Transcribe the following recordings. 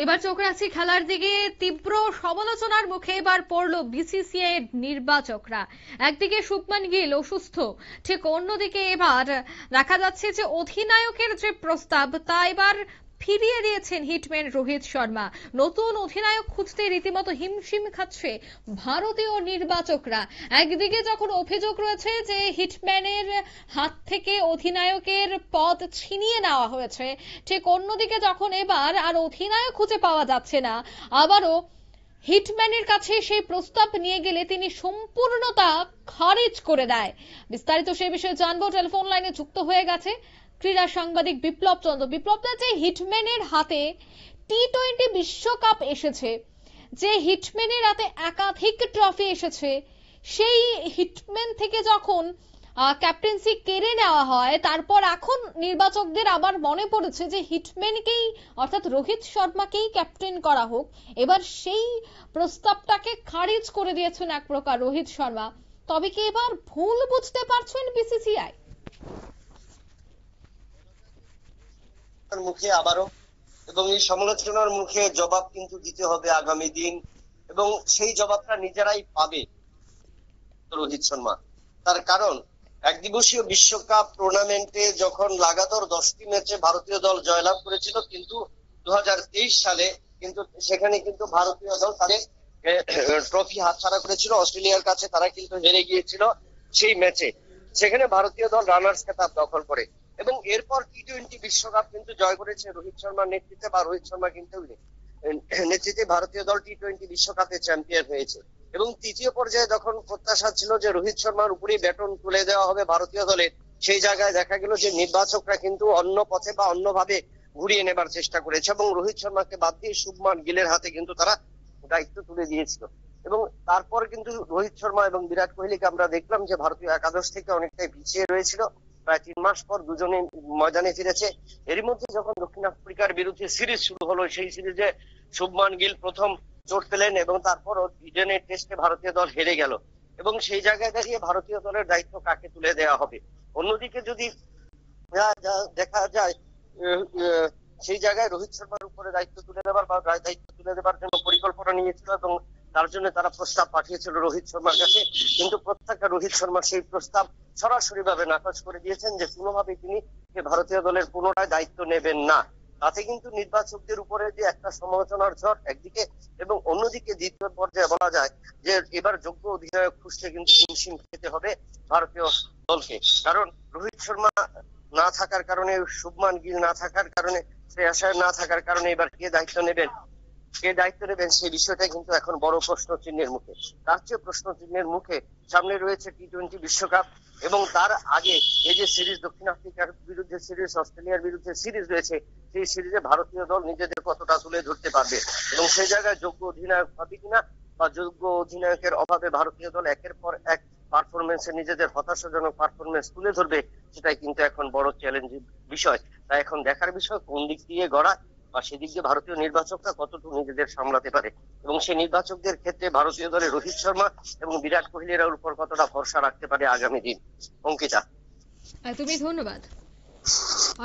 এবার চোখ রাখছি খেলার দিকে। তীব্র সমালোচনার মুখে এবার পড়লো বিসিসিআই এর নির্বাচকরা। একদিকে শুভমান গিল অসুস্থ, ঠিক অন্যদিকে এবার দেখা যাচ্ছে যে অধিনায়কের যে প্রস্তাব তা এবার ফিরিয়ে দিয়েছেন হিটম্যান রোহিত শর্মা। নতুন অধিনায়ক খুঁজতে রীতিমতো হিমশিম খাচ্ছে ভারতীয় নির্বাচকরা। একদিকে যখন অভিযোগ রয়েছে যে হিটম্যানের হাত থেকে অধিনায়কের পদ ছিনিয়ে নেওয়া হয়েছে, ঠিক অন্যদিকে যখন এবার আর অধিনায়ক খুঁজে পাওয়া যাচ্ছে না, আবারও হিটম্যানের কাছে সেই প্রস্তাব নিয়ে গেলে তিনি সম্পূর্ণতা খারিজ করে দেয়। বিস্তারিত সেই বিষয়ে জানবো। টেলিফোন লাইনে যুক্ত হয়ে গেছে ক্রীড়া সাংবাদিক বিপ্লব চন্দ্র। বিপ্লব, যে হিটম্যানের হাতে টি-20 বিশ্বকাপ এসেছে, যে হিটম্যানের হাতে একাধিক ট্রফি এসেছে, সেই হিটম্যান থেকে যখন ক্যাপ্টেন্সি কেড়ে নেওয়া হয়, তারপর এখন নির্বাচকদের আবার মনে পড়েছে যে হিটম্যানকেই অর্থাৎ রোহিত শর্মাকেই ক্যাপ্টেন করা হোক। এবার সেই প্রস্তাবটাকে খারিজ করে দিয়েছেন এক প্রকার রোহিত শর্মা। তবে কি এবার ভুল বুঝতে পারছেন বিসিসিআই? মুখে আবারও এবং এই সমালোচনার মুখে জবাব কিন্তু দিতে হবে আগামী দিন, এবং সেই জবাবটা নিজেরাই পাবে রোহিত শর্মা। তার কারণ একদিবসীয় বিশ্বকাপ টুর্নামেন্টে যখন লাগাতার 10টি ম্যাচে ভারতীয় দল জয়লাভ করেছিল, কিন্তু 2023 সালে কিন্তু সেখানে কিন্তু ভারতীয় দল তাদের ট্রফি হাতছাড়া করেছিল অস্ট্রেলিয়ার কাছে। তারা কিন্তু হেরে গিয়েছিল সেই ম্যাচে। সেখানে ভারতীয় দল রানার্স খেতাব দখল করে এবং এরপর টি-20 বিশ্বকাপ কিন্তু জয় করেছে রোহিত শর্মার নেতৃত্বে, বা রোহিত শর্মা কিন্তু নেতৃত্বে ভারতীয় দল টি-20 বিশ্বকাপে চ্যাম্পিয়ন হয়েছে। এবং তৃতীয় পর্যায়ে যখন প্রত্যাশা ছিল যে রোহিত শর্মার উপরেই ব্যাটন তুলে দেওয়া হবে ভারতীয় দলের, সেই জায়গায় দেখা গেল যে নির্বাচকরা কিন্তু অন্য পথে বা অন্যভাবে ঘুরিয়ে নেবার চেষ্টা করেছে এবং রোহিত শর্মাকে বাদ দিয়ে শুভমান গিলের হাতে কিন্তু তারা দায়িত্ব তুলে দিয়েছিল। এবং তারপর কিন্তু রোহিত শর্মা এবং বিরাট কোহলিকে আমরা দেখলাম যে ভারতীয় একাদশ থেকে অনেকটাই পিছিয়ে রয়েছিল। প্রায় 3 মাস পর দুজনে ময়দানে ফিরেছে। এরই মধ্যে যখন দক্ষিণ আফ্রিকার বিরুদ্ধে সিরিজ শুরু হলো, সেই সিরিজে শুভমান গিল প্রথম চোট পেলেন এবং তারপর ইডেনের টেস্টে ভারতীয় দল হেরে গেল। এবং সেই জায়গায় দাঁড়িয়ে ভারতীয় দলের দায়িত্ব কাকে তুলে দেওয়া হবে? অন্যদিকে যদি দেখা যায় সেই জায়গায় রোহিত শর্মার উপরে দায়িত্ব তুলে দেবার বা দায়িত্ব তুলে দেবার জন্য পরিকল্পনা নিয়েছিল এবং তার জন্য তারা প্রস্তাব পাঠিয়েছিল রোহিত শর্মার কাছে। কিন্তু প্রত্যেকটা রোহিত শর্মা সেই প্রস্তাব সরাসরি ভাবে নাকচ করে দিয়েছেন যে কোনোভাবেই তিনি ভারতীয় দলের পুনরায় দায়িত্ব নেবেন না। তাতে কিন্তু নির্বাচকদের উপরে যে একটা সমালোচনার ঝড় একদিকে, এবং অন্যদিকে দ্বিতীয় পর্যায়ে বলা যায় যে এবার যোগ্য অধিনায়ক খুঁজতে কিন্তু হিমশিম খেতে হবে ভারতীয় দলকে। কারণ রোহিত শর্মা না থাকার কারণে, শুভমান গিল না থাকার কারণে, শ্রেয়াস আয়ার না থাকার কারণে এবার কে দায়িত্ব নেবেন সেই বিষয়টা কিন্তু এখন বড় প্রশ্ন চিহ্নের মুখে। তার চেয়ে প্রশ্ন চিহ্নের মুখে সামনে রয়েছে টি-20 বিশ্বকাপ এবং তার আগে এই যে সিরিজ, দক্ষিণ আফ্রিকার বিরুদ্ধে সিরিজ, অস্ট্রেলিয়ার বিরুদ্ধে সিরিজ রয়েছে, সেই সিরিজে ভারতীয় দল নিজেদের কতটা তুলে ধরতে পারবে এবং সেই জায়গায় যোগ্য অধিনায়ক হবে কিনা, বা যোগ্য অধিনায়কের অভাবে ভারতীয় দল একের পর এক পারফরমেন্সে নিজেদের হতাশাজনক পারফরমেন্স তুলে ধরবে, সেটাই কিন্তু এখন বড় চ্যালেঞ্জিং বিষয়। তাই এখন দেখার বিষয় কোন দিক দিয়ে গড়া, বা সেদিক দিয়ে ভারতীয় নির্বাচকরা কতটুকু নিজেদের সামলাতে পারে এবং সেই নির্বাচকদের ক্ষেত্রে ভারতীয় দলের রোহিত শর্মা এবং বিরাট কোহলির উপর কতটা ভরসা রাখতে পারে আগামী দিন। অঙ্কিতা, তুমি ধন্যবাদ।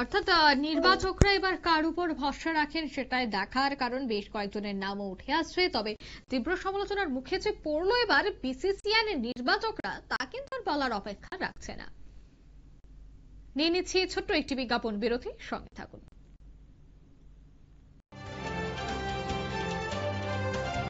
অর্থাৎ নির্বাচকরা এবার কার উপর ভরসা রাখেন সেটাই দেখার, কারণ বেশ কয়েকজনের নামও উঠে আসছে। তবে তীব্র সমালোচনার মুখে যে পড়লো এবার বিসিসিআই নির্বাচকরা, তা কিন্তু আর বলার অপেক্ষা রাখছে না। নিয়ে নিচ্ছি ছোট্ট একটি বিজ্ঞাপন বিরতি, সঙ্গে থাকুন।